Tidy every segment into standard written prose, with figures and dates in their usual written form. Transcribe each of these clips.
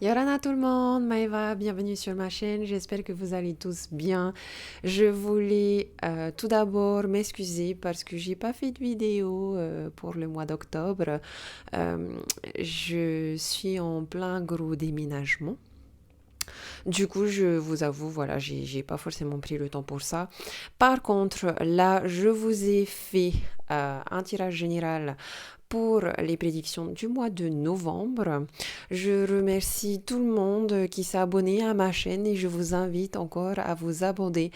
Yorana tout le monde, Maëva, bienvenue sur ma chaîne, j'espère que vous allez tous bien. Je voulais tout d'abord m'excuser parce que j'ai pas fait de vidéo pour le mois d'octobre. Euh, je suis en plein gros déménagement. Du coup, je vous avoue, voilà, j'ai pas forcément pris le temps pour ça. Par contre, là, je vous ai fait un tirage général pour les prédictions du mois de novembre. Je remercie tout le monde qui s'est abonné à ma chaîne et je vous invite encore à vous abonner.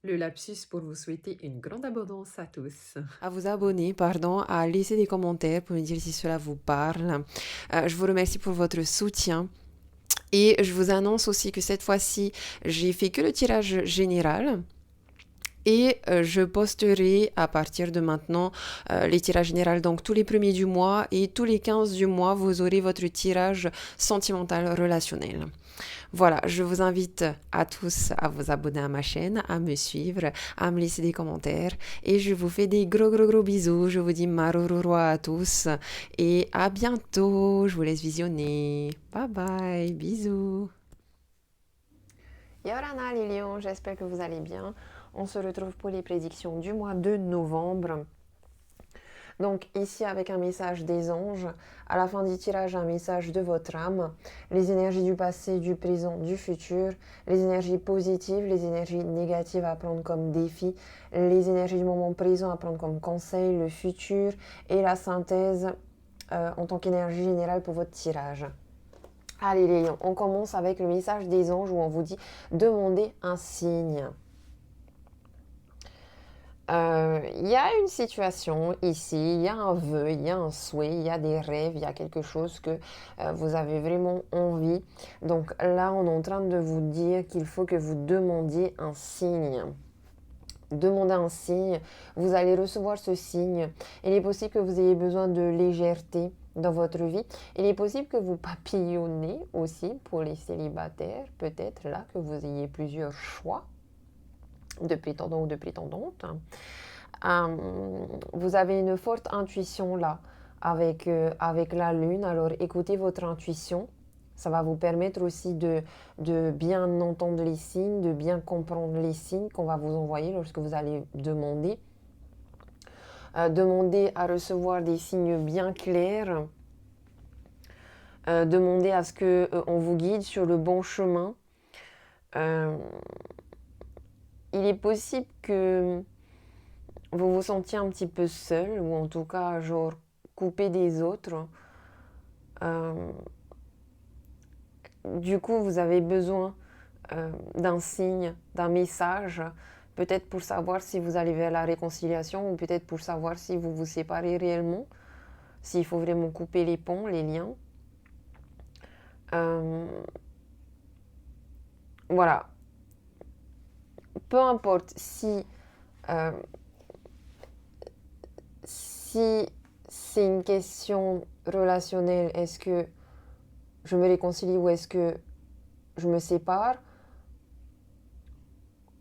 Le lapsus pour vous souhaiter une grande abondance à tous. À vous abonner, pardon, à laisser des commentaires pour me dire si cela vous parle. Je vous remercie pour votre soutien. Et je vous annonce aussi que cette fois-ci, j'ai fait que le tirage général. Et je posterai à partir de maintenant les tirages généraux, donc tous les premiers du mois et tous les 15 du mois, vous aurez votre tirage sentimental relationnel. Voilà, je vous invite à tous à vous abonner à ma chaîne, à me suivre, à me laisser des commentaires et je vous fais des gros bisous. Je vous dis marororo à tous et à bientôt. Je vous laisse visionner. Bye bye, bisous. Yorana les lions, j'espère que vous allez bien. On se retrouve pour les prédictions du mois de novembre. Donc ici avec un message des anges, à la fin du tirage un message de votre âme, les énergies du passé, du présent, du futur, les énergies positives, les énergies négatives à prendre comme défi, les énergies du moment présent à prendre comme conseil, le futur et la synthèse en tant qu'énergie générale pour votre tirage. Allez les lions, on commence avec le message des anges où on vous dit demandez un signe. Il y a une situation ici, il y a un vœu, il y a un souhait, il y a des rêves, il y a quelque chose que vous avez vraiment envie. Donc là, on est en train de vous dire qu'il faut que vous demandiez un signe. Demandez un signe, vous allez recevoir ce signe. Il est possible que vous ayez besoin de légèreté dans votre vie. Il est possible que vous papillonnez aussi pour les célibataires. Peut-être là que vous ayez plusieurs choix de prétendants ou de prétendantes. Vous avez une forte intuition là avec la lune. Alors écoutez votre intuition. Ça va vous permettre aussi de bien entendre les signes, de bien comprendre les signes qu'on va vous envoyer lorsque vous allez demander. Demandez à recevoir des signes bien clairs. Demandez à ce qu'on vous guide sur le bon chemin. Il est possible que vous vous sentiez un petit peu seul, ou en tout cas, genre, coupé des autres. Du coup, vous avez besoin d'un signe, d'un message, peut-être pour savoir si vous allez vers la réconciliation, ou peut-être pour savoir si vous vous séparez réellement, s'il faut vraiment couper les ponts, les liens. Voilà. Peu importe euh, si c'est une question relationnelle, est-ce que je me réconcilie ou est-ce que je me sépare,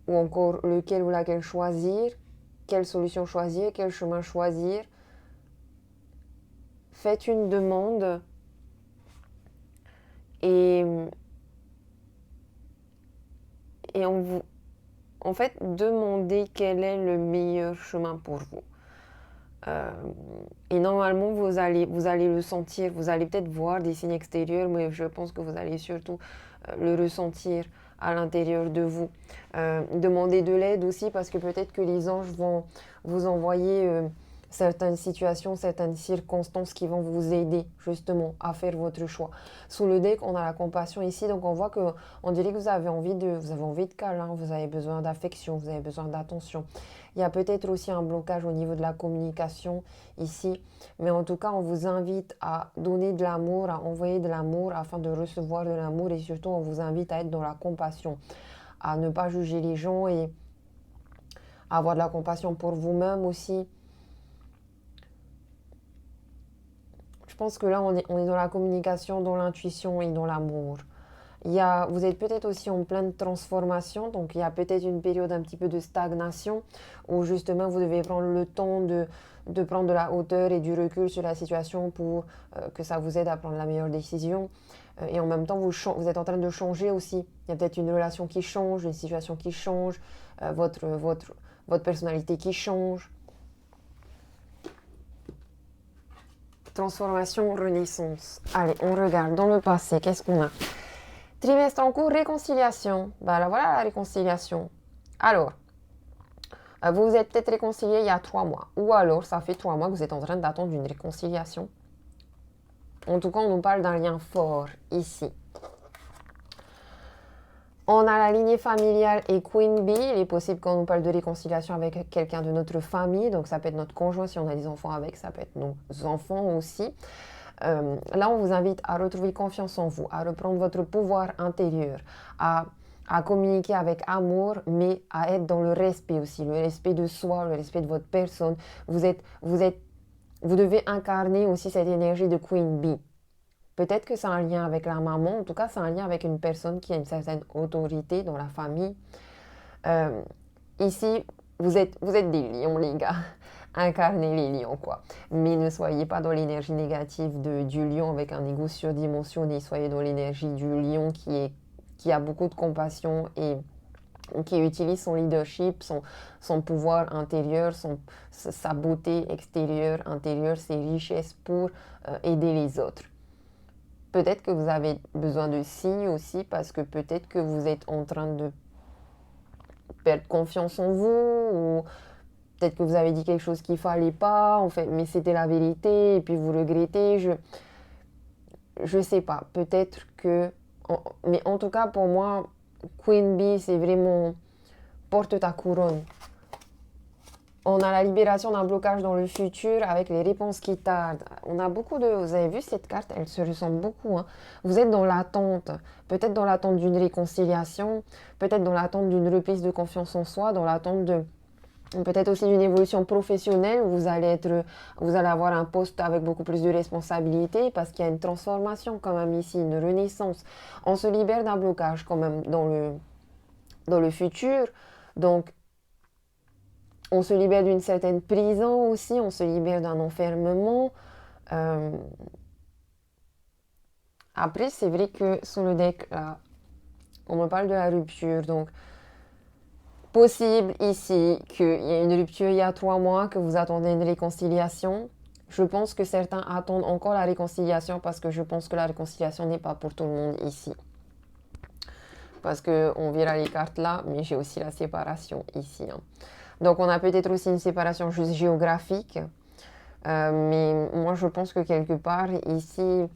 ou encore lequel ou laquelle choisir, quelle solution choisir, quel chemin choisir. Faites une demande et, en fait, demandez quel est le meilleur chemin pour vous. Et normalement, vous allez le sentir, vous allez peut-être voir des signes extérieurs, mais je pense que vous allez surtout le ressentir à l'intérieur de vous. Demandez de l'aide aussi parce que peut-être que les anges vont vous envoyer certaines situations, certaines circonstances qui vont vous aider justement à faire votre choix. Sous le deck, on a la compassion ici, donc on voit que on dirait que vous avez envie de câlin, vous avez besoin d'affection, vous avez besoin d'attention. Il y a peut-être aussi un blocage au niveau de la communication ici, mais en tout cas, on vous invite à donner de l'amour, à envoyer de l'amour afin de recevoir de l'amour, et surtout, on vous invite à être dans la compassion, à ne pas juger les gens et à avoir de la compassion pour vous-même aussi. Je pense que là, on est dans la communication, dans l'intuition et dans l'amour. Vous êtes peut-être aussi en pleine transformation, donc il y a peut-être une période un petit peu de stagnation où justement vous devez prendre le temps de prendre de la hauteur et du recul sur la situation pour que ça vous aide à prendre la meilleure décision. et en même temps vous êtes en train de changer aussi. Il y a peut-être une relation qui change, une situation qui change, votre personnalité qui change. Transformation, renaissance. Allez, on regarde dans le passé, qu'est-ce qu'on a? Trimestre en cours, réconciliation. Ben là, voilà la réconciliation. Alors, vous vous êtes peut-être réconcilié il y a 3 mois. Ou alors, ça fait 3 mois que vous êtes en train d'attendre une réconciliation. En tout cas, on nous parle d'un lien fort ici. On a la lignée familiale et Queen Bee. Il est possible qu'on nous parle de réconciliation avec quelqu'un de notre famille. Donc, ça peut être notre conjoint si on a des enfants avec. Ça peut être nos enfants aussi. Là, on vous invite à retrouver confiance en vous, à reprendre votre pouvoir intérieur, à communiquer avec amour, mais à être dans le respect aussi, le respect de soi, le respect de votre personne. Vous devez incarner aussi cette énergie de Queen Bee. Peut-être que c'est un lien avec la maman, en tout cas c'est un lien avec une personne qui a une certaine autorité dans la famille. Ici, vous êtes des lions, les gars. Incarnez les lions, quoi. Mais ne soyez pas dans l'énergie négative du lion avec un ego surdimensionné. Soyez dans l'énergie du lion qui a beaucoup de compassion et qui utilise son leadership, son pouvoir intérieur, sa beauté extérieure, intérieure, ses richesses pour aider les autres. Peut-être que vous avez besoin de signes aussi parce que peut-être que vous êtes en train de perdre confiance en vous ou peut-être que vous avez dit quelque chose qu'il ne fallait pas, en fait, mais c'était la vérité et puis vous regrettez. Je sais pas, peut-être que... Mais en tout cas, pour moi, Queen Bee, c'est vraiment porte ta couronne. On a la libération d'un blocage dans le futur avec les réponses qui tardent. On a beaucoup de... Vous avez vu cette carte, elle se ressemble beaucoup. Hein. Vous êtes dans l'attente. Peut-être dans l'attente d'une réconciliation. Peut-être dans l'attente d'une reprise de confiance en soi. Dans l'attente de... Peut-être aussi d'une évolution professionnelle où vous allez avoir un poste avec beaucoup plus de responsabilités parce qu'il y a une transformation quand même ici, une renaissance. On se libère d'un blocage quand même dans le futur. Donc, on se libère d'une certaine prison aussi, on se libère d'un enfermement. Après, c'est vrai que sur le deck, là, on me parle de la rupture. Donc, possible ici qu'il y ait une rupture il y a 3 mois, que vous attendez une réconciliation. Je pense que certains attendent encore la réconciliation parce que je pense que la réconciliation n'est pas pour tout le monde ici. Parce qu'on verra les cartes là, mais j'ai aussi la séparation ici. Hein. Donc on a peut-être aussi une séparation juste géographique. Mais moi je pense que quelque part ici,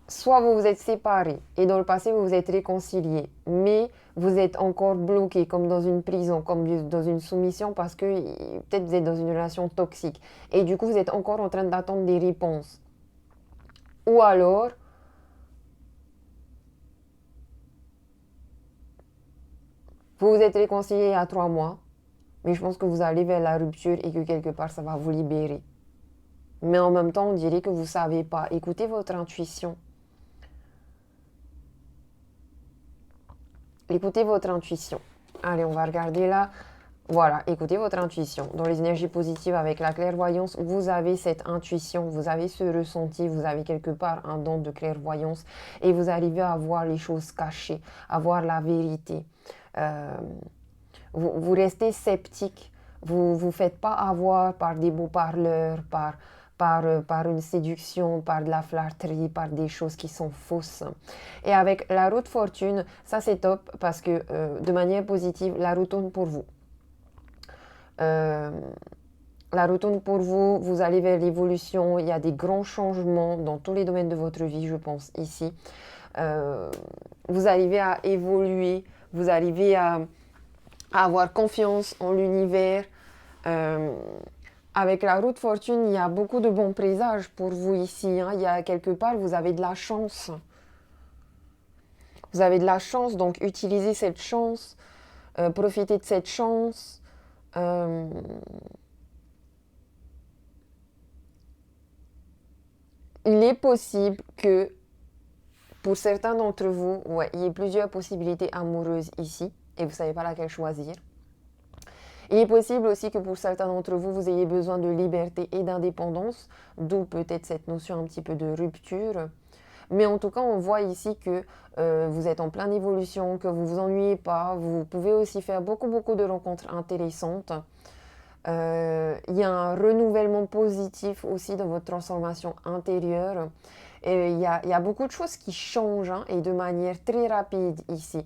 soit vous vous êtes séparés et dans le passé vous vous êtes réconciliés, mais vous êtes encore bloqué comme dans une prison, comme dans une soumission parce que peut-être vous êtes dans une relation toxique. Et du coup vous êtes encore en train d'attendre des réponses. Ou alors, vous vous êtes réconciliés il y a 3 mois, mais je pense que vous allez vers la rupture et que quelque part ça va vous libérer. Mais en même temps, on dirait que vous ne savez pas. Écoutez votre intuition. Écoutez votre intuition. Allez, on va regarder là. Voilà, écoutez votre intuition. Dans les énergies positives avec la clairvoyance, vous avez cette intuition, vous avez ce ressenti, vous avez quelque part un don de clairvoyance et vous arrivez à voir les choses cachées, à voir la vérité. Vous restez sceptique, vous ne vous faites pas avoir par des beaux parleurs, par une séduction, par de la flatterie, par des choses qui sont fausses. Et avec la roue de fortune, ça c'est top parce que de manière positive, la roue tourne pour vous. La roue tourne pour vous, vous allez vers l'évolution, il y a des grands changements dans tous les domaines de votre vie, je pense, ici. Vous arrivez à évoluer, vous arrivez à avoir confiance en l'univers. Avec la roue de fortune, il y a beaucoup de bons présages pour vous ici. Hein. Il y a quelque part, vous avez de la chance. Vous avez de la chance, donc utilisez cette chance, profitez de cette chance. Il est possible que pour certains d'entre vous, il y ait plusieurs possibilités amoureuses ici et vous ne savez pas laquelle choisir. Il est possible aussi que pour certains d'entre vous, vous ayez besoin de liberté et d'indépendance, d'où peut-être cette notion un petit peu de rupture. Mais en tout cas, on voit ici que vous êtes en pleine évolution, que vous ne vous ennuyez pas. Vous pouvez aussi faire beaucoup, beaucoup de rencontres intéressantes. Il y a un renouvellement positif aussi dans votre transformation intérieure. Et il y a beaucoup de choses qui changent hein, et de manière très rapide ici.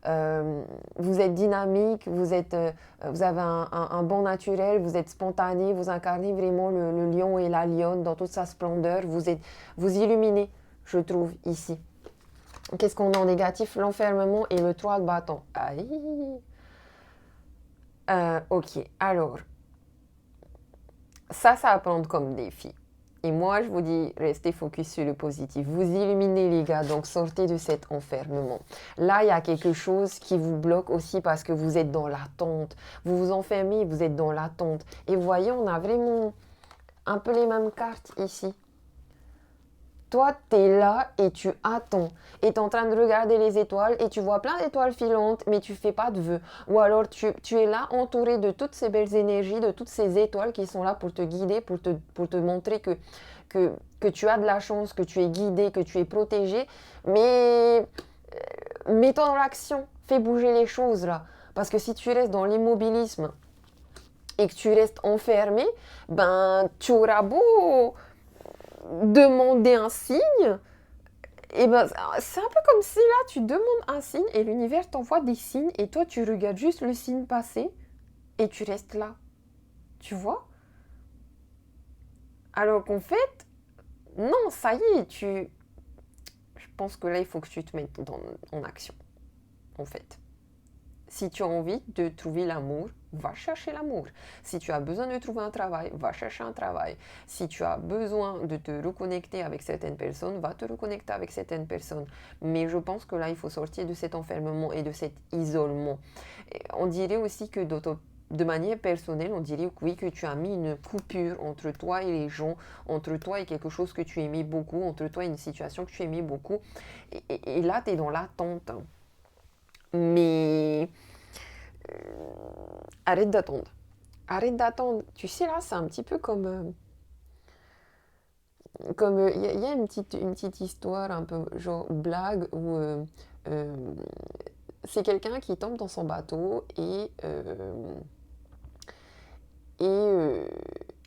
Vous êtes dynamique, vous avez un bon naturel, vous êtes spontané, vous incarnez vraiment le lion et la lionne dans toute sa splendeur. Vous illuminez, je trouve, ici. Qu'est-ce qu'on a en négatif? L'enfermement et le 3 de bâton. Aïe. Ok, alors, ça à prendre comme défi. Et moi, je vous dis, restez focus sur le positif. Vous illuminez les gars, donc sortez de cet enfermement. Là, il y a quelque chose qui vous bloque aussi parce que vous êtes dans l'attente. Vous vous enfermez, vous êtes dans l'attente. Et vous voyez, on a vraiment un peu les mêmes cartes ici. Toi, tu es là et tu attends. Et tu es en train de regarder les étoiles et tu vois plein d'étoiles filantes, mais tu fais pas de vœux. Ou alors, tu es là entouré de toutes ces belles énergies, de toutes ces étoiles qui sont là pour te guider, pour te montrer que tu as de la chance, que tu es guidé, que tu es protégé. Mais mets-toi dans l'action. Fais bouger les choses là. Parce que si tu restes dans l'immobilisme et que tu restes enfermé, ben, tu auras beau demander un signe, et ben c'est un peu comme si là tu demandes un signe et l'univers t'envoie des signes et toi tu regardes juste le signe passer et tu restes là. Tu vois? Alors qu'en fait, non, ça y est, je pense que là il faut que tu te mettes en action, en fait. Si tu as envie de trouver l'amour, va chercher l'amour. Si tu as besoin de trouver un travail, va chercher un travail. Si tu as besoin de te reconnecter avec certaines personnes, va te reconnecter avec certaines personnes. Mais je pense que là, il faut sortir de cet enfermement et de cet isolement. Et on dirait aussi que de manière personnelle, on dirait oui que tu as mis une coupure entre toi et les gens, entre toi et quelque chose que tu aimais beaucoup, entre toi et une situation que tu aimais beaucoup. Et là, tu es dans l'attente. Mais arrête d'attendre. Arrête d'attendre. Tu sais, là, c'est un petit peu comme... il y a une petite histoire, un peu genre blague, où euh, c'est quelqu'un qui tombe dans son bateau et, euh,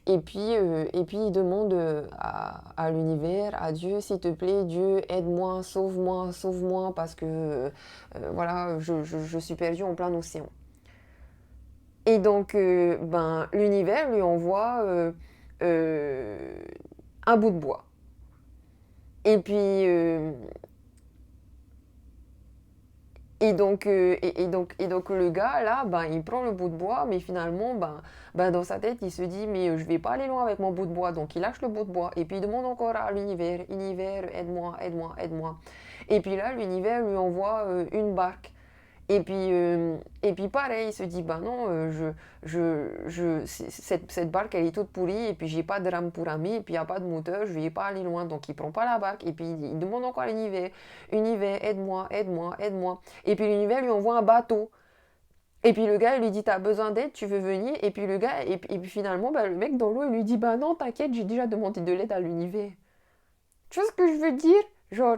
et puis il demande à l'univers, à Dieu, s'il te plaît, Dieu, aide-moi, sauve-moi, parce que voilà, je suis perdu en plein océan. Et donc, ben, l'univers lui envoie euh, un bout de bois. Et puis, et donc le gars, là, ben, il prend le bout de bois, mais finalement, ben, dans sa tête, il se dit, mais je vais pas aller loin avec mon bout de bois. Donc, il lâche le bout de bois. Et puis, il demande encore à l'univers, univers, aide-moi, aide-moi, aide-moi. Et puis là, l'univers lui envoie une barque. Et puis pareil, il se dit, bah non, cette barque, elle est toute pourrie, et puis j'ai pas de rame pour ramer, et puis il n'y a pas de moteur, je vais pas aller loin, donc il prend pas la barque, et puis il demande encore à l'univers, univers, aide-moi, aide-moi, aide-moi. Et puis l'univers lui envoie un bateau. Et puis le gars, il lui dit, t'as besoin d'aide, tu veux venir? Et puis le gars, et puis finalement, bah, le mec dans l'eau, il lui dit, bah non, t'inquiète, j'ai déjà demandé de l'aide à l'univers. Tu vois ce que je veux dire? Genre,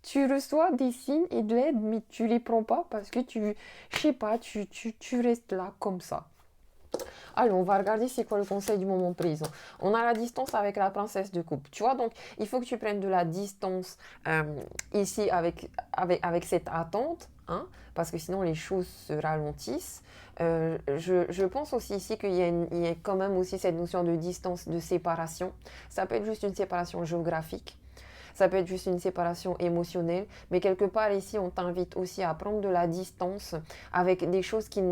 tu reçois des signes et de l'aide, mais tu les prends pas parce que je sais pas, tu restes là comme ça. Allez, on va regarder c'est quoi le conseil du moment présent. On a la distance avec la princesse de coupe. Tu vois, donc il faut que tu prennes de la distance ici avec cette attente, hein, parce que sinon les choses se ralentissent. Je pense aussi ici il y a quand même aussi cette notion de distance, de séparation. Ça peut être juste une séparation géographique. Ça peut être juste une séparation émotionnelle, mais quelque part ici, on t'invite aussi à prendre de la distance avec des choses qui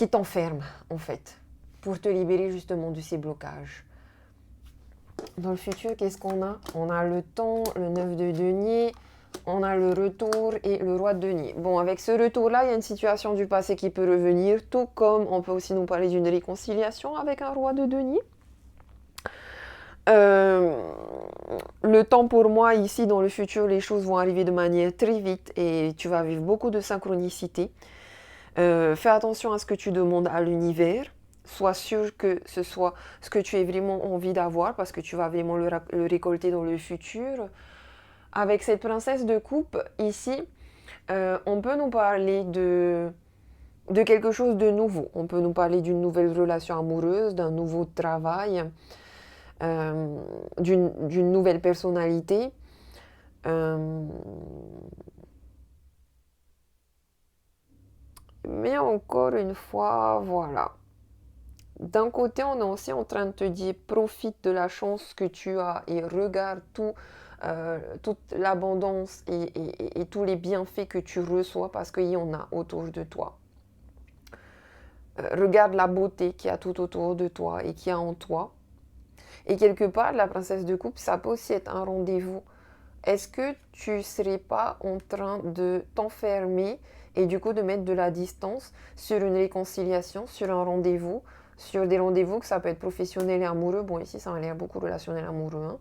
t'enferment, en fait, pour te libérer justement de ces blocages. Dans le futur, qu'est-ce qu'on a? On a le temps, le 9 de denier, on a le retour et le roi de denier. Bon, avec ce retour-là, il y a une situation du passé qui peut revenir, tout comme on peut aussi nous parler d'une réconciliation avec un roi de denier. Le temps pour moi, ici, dans le futur, les choses vont arriver de manière très vite et tu vas vivre beaucoup de synchronicité. Fais attention à ce que tu demandes à l'univers. Sois sûr que ce soit ce que tu as vraiment envie d'avoir parce que tu vas vraiment le récolter dans le futur. Avec cette princesse de coupe, ici, on peut nous parler de quelque chose de nouveau. On peut nous parler d'une nouvelle relation amoureuse, d'un nouveau travail, d'une nouvelle personnalité. Euh, mais encore une fois, voilà. D'un côté, on est aussi en train de te dire profite de la chance que tu as et regarde toute l'abondance et tous les bienfaits que tu reçois parce qu'il y en a autour de toi. Regarde la beauté qu'il y a tout autour de toi et qu'il y a en toi. Et quelque part, la princesse de coupe, ça peut aussi être un rendez-vous. Est-ce que tu ne serais pas en train de t'enfermer et du coup de mettre de la distance sur une réconciliation, sur un rendez-vous, sur des rendez-vous que ça peut être professionnel et amoureux. Bon, ici, ça a l'air beaucoup relationnel amoureux. Hein.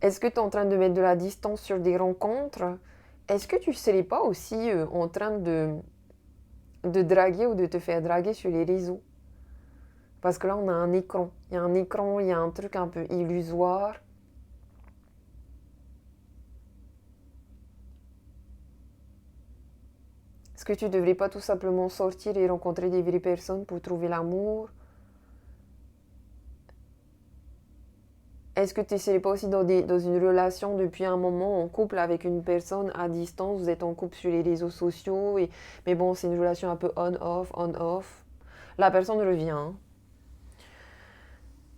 Est-ce que tu es en train de mettre de la distance sur des rencontres? Est-ce que tu ne serais pas aussi en train de draguer ou de te faire draguer sur les réseaux? Parce que là, on a un écran. Il y a un écran, il y a un truc un peu illusoire. Est-ce que tu ne devrais pas tout simplement sortir et rencontrer des vraies personnes pour trouver l'amour? Est-ce que tu ne serais pas aussi dans une relation depuis un moment en couple avec une personne à distance? Vous êtes en couple sur les réseaux sociaux, mais bon, c'est une relation un peu on-off, on-off. La personne revient. Hein.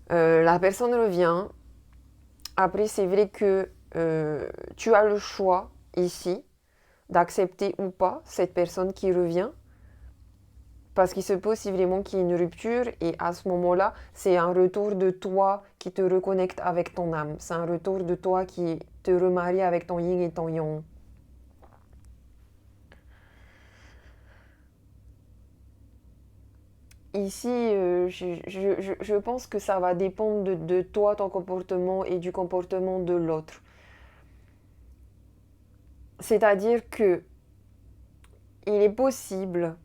La personne revient. Après, c'est vrai que tu as le choix ici d'accepter ou pas cette personne qui revient. Parce qu'il se peut aussi vraiment qu'il y ait une rupture et à ce moment-là, c'est un retour de toi qui te reconnecte avec ton âme. C'est un retour de toi qui te remarie avec ton yin et ton yang. Ici, je pense que ça va dépendre de toi, ton comportement et du comportement de l'autre. C'est-à-dire que il est possible.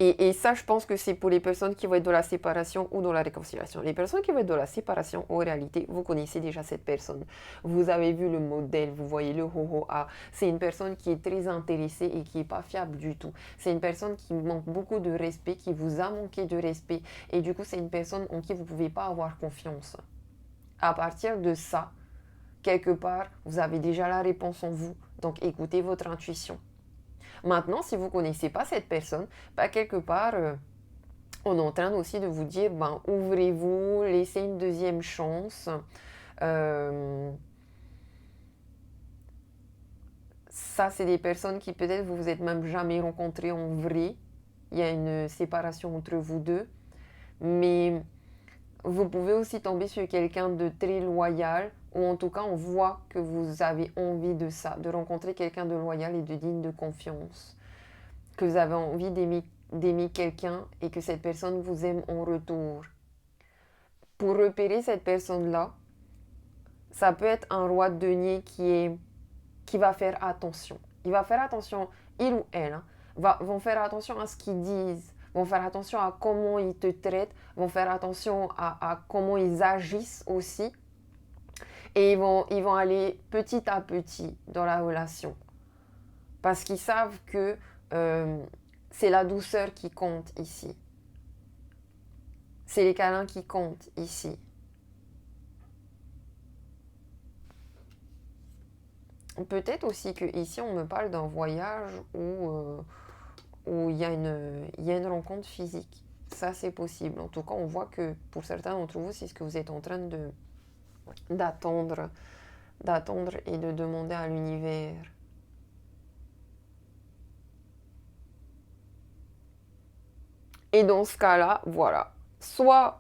Et ça, je pense que c'est pour les personnes qui vont être dans la séparation ou dans la réconciliation. Les personnes qui vont être dans la séparation, en réalité, vous connaissez déjà cette personne. Vous avez vu le modèle, vous voyez le ho-ho-ha. C'est une personne qui est très intéressée et qui n'est pas fiable du tout. C'est une personne qui manque beaucoup de respect, qui vous a manqué de respect. Et du coup, c'est une personne en qui vous ne pouvez pas avoir confiance. À partir de ça, quelque part, vous avez déjà la réponse en vous. Donc, écoutez votre intuition. Maintenant, si vous ne connaissez pas cette personne, bah, quelque part, on est en train aussi de vous dire, ben, ouvrez-vous, laissez une deuxième chance. Euh, Ça, c'est des personnes qui peut-être vous vous êtes même jamais rencontrées en vrai. Il y a une séparation entre vous deux. Mais vous pouvez aussi tomber sur quelqu'un de très loyal, ou en tout cas, on voit que vous avez envie de ça, de rencontrer quelqu'un de loyal et de digne de confiance. Que vous avez envie d'aimer quelqu'un et que cette personne vous aime en retour. Pour repérer cette personne-là, ça peut être un roi de denier qui va faire attention. Il va faire attention, il ou elle, hein, vont faire attention à ce qu'ils disent, vont faire attention à comment ils te traitent, vont faire attention à comment ils agissent aussi. Et ils vont aller petit à petit dans la relation. Parce qu'ils savent que c'est la douceur qui compte ici. C'est les câlins qui comptent ici. Peut-être aussi que ici on me parle d'un voyage où il y a une rencontre physique. Ça c'est possible. En tout cas, on voit que pour certains d'entre vous, c'est ce que vous êtes en train d'attendre, d'attendre et de demander à l'univers. Et dans ce cas-là, voilà. Soit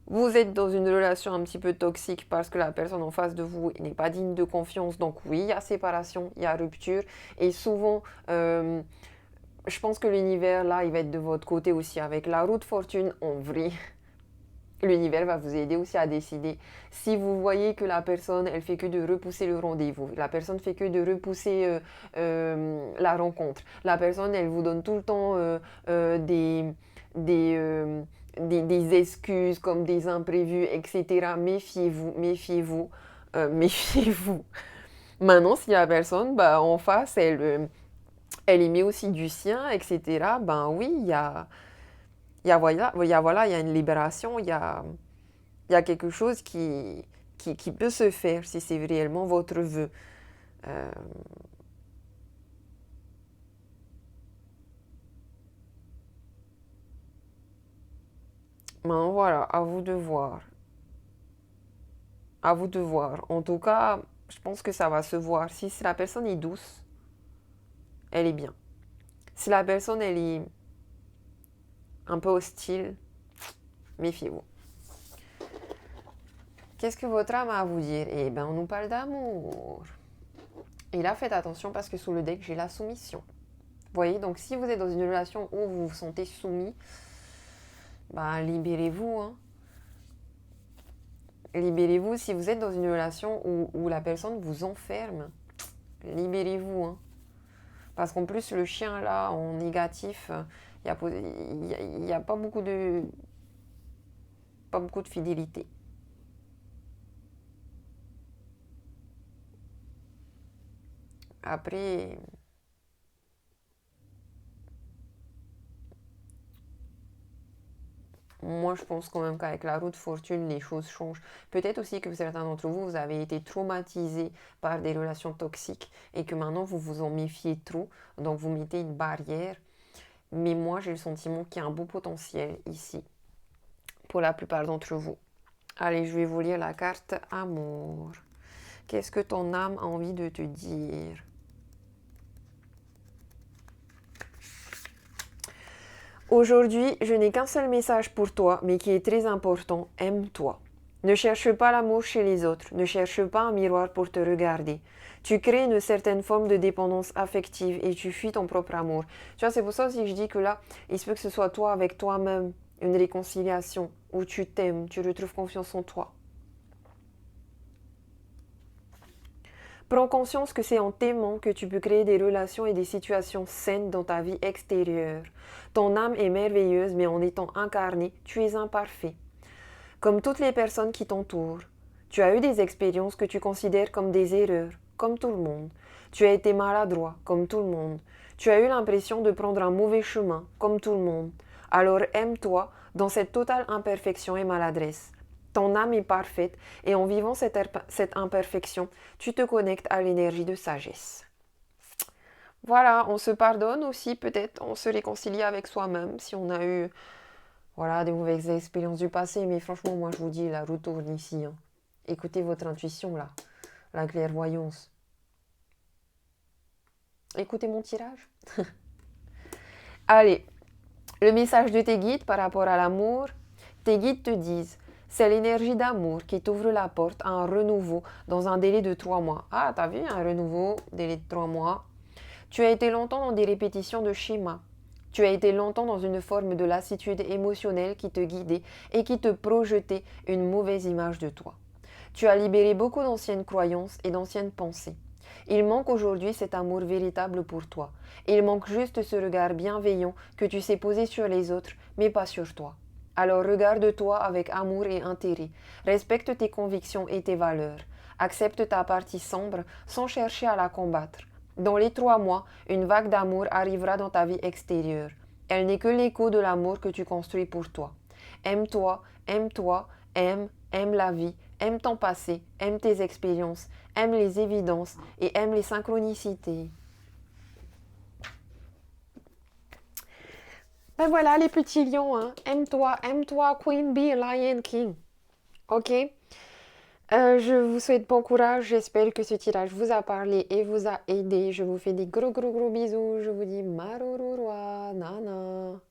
vous êtes dans une relation un petit peu toxique parce que la personne en face de vous n'est pas digne de confiance. Donc oui, il y a séparation, il y a rupture. Et souvent, je pense que l'univers, là, il va être de votre côté aussi avec la roue de fortune en vrai. L'univers va vous aider aussi à décider. Si vous voyez que la personne, elle fait que de repousser le rendez-vous, la personne fait que de repousser la rencontre, la personne, elle vous donne tout le temps des, euh, des excuses comme des imprévus, etc. Méfiez-vous, méfiez-vous, méfiez-vous. Maintenant, si la personne, bah, en face, elle y met aussi du sien, etc., ben oui, il y a une libération, il y a quelque chose qui peut se faire si c'est réellement votre vœu. Euh, ben voilà, à vous de voir. À vous de voir. En tout cas, je pense que ça va se voir. Si la personne est douce, elle est bien. Si la personne, elle est un peu hostile, méfiez-vous. Qu'est-ce que votre âme a à vous dire? Eh ben, on nous parle d'amour. Et là, faites attention parce que sous le deck, j'ai la soumission. Vous voyez, donc si vous êtes dans une relation où vous vous sentez soumis, ben, libérez-vous, hein. Libérez-vous. Si vous êtes dans une relation où la personne vous enferme, libérez-vous, hein. Parce qu'en plus, le chien, là, en négatif, il y a pas beaucoup de fidélité. Après, moi, je pense quand même qu'avec la roue de fortune, les choses changent. Peut-être aussi que certains d'entre vous, vous avez été traumatisés par des relations toxiques et que maintenant, vous vous en méfiez trop. Donc, vous mettez une barrière. Mais moi, j'ai le sentiment qu'il y a un beau potentiel ici pour la plupart d'entre vous. Allez, je vais vous lire la carte amour. Qu'est-ce que ton âme a envie de te dire? Aujourd'hui, je n'ai qu'un seul message pour toi, mais qui est très important. Aime-toi. Ne cherche pas l'amour chez les autres. Ne cherche pas un miroir pour te regarder. Tu crées une certaine forme de dépendance affective et tu fuis ton propre amour. Tu vois, c'est pour ça aussi que je dis que là, il se peut que ce soit toi avec toi-même, une réconciliation, où tu t'aimes, tu retrouves confiance en toi. Prends conscience que c'est en t'aimant que tu peux créer des relations et des situations saines dans ta vie extérieure. Ton âme est merveilleuse, mais en étant incarnée, tu es imparfait. Comme toutes les personnes qui t'entourent, tu as eu des expériences que tu considères comme des erreurs, comme tout le monde. Tu as été maladroit, comme tout le monde. Tu as eu l'impression de prendre un mauvais chemin, comme tout le monde. Alors aime-toi dans cette totale imperfection et maladresse. Ton âme est parfaite et en vivant cette imperfection, tu te connectes à l'énergie de sagesse. Voilà, on se pardonne aussi, peut-être on se réconcilie avec soi-même si on a eu voilà, des mauvaises expériences du passé, mais franchement, moi je vous dis, la roue tourne ici, hein. Écoutez votre intuition là, la clairvoyance. Écoutez mon tirage. Allez, le message de tes guides par rapport à l'amour. Tes guides te disent, c'est l'énergie d'amour qui t'ouvre la porte à un renouveau dans un délai de 3 mois. Ah, t'as vu, un renouveau, délai de 3 mois. Tu as été longtemps dans des répétitions de schémas. Tu as été longtemps dans une forme de lassitude émotionnelle qui te guidait et qui te projetait une mauvaise image de toi. Tu as libéré beaucoup d'anciennes croyances et d'anciennes pensées. Il manque aujourd'hui cet amour véritable pour toi. Il manque juste ce regard bienveillant que tu sais poser sur les autres, mais pas sur toi. Alors regarde-toi avec amour et intérêt. Respecte tes convictions et tes valeurs. Accepte ta partie sombre sans chercher à la combattre. Dans les 3 mois, une vague d'amour arrivera dans ta vie extérieure. Elle n'est que l'écho de l'amour que tu construis pour toi. Aime-toi, aime la vie, aime ton passé, aime tes expériences, aime les évidences et aime les synchronicités. Ben voilà les petits lions, hein. Aime-toi, Queen Bee, Lion King. Ok? Je vous souhaite bon courage, j'espère que ce tirage vous a parlé et vous a aidé. Je vous fais des gros bisous, je vous dis marororoi, nana.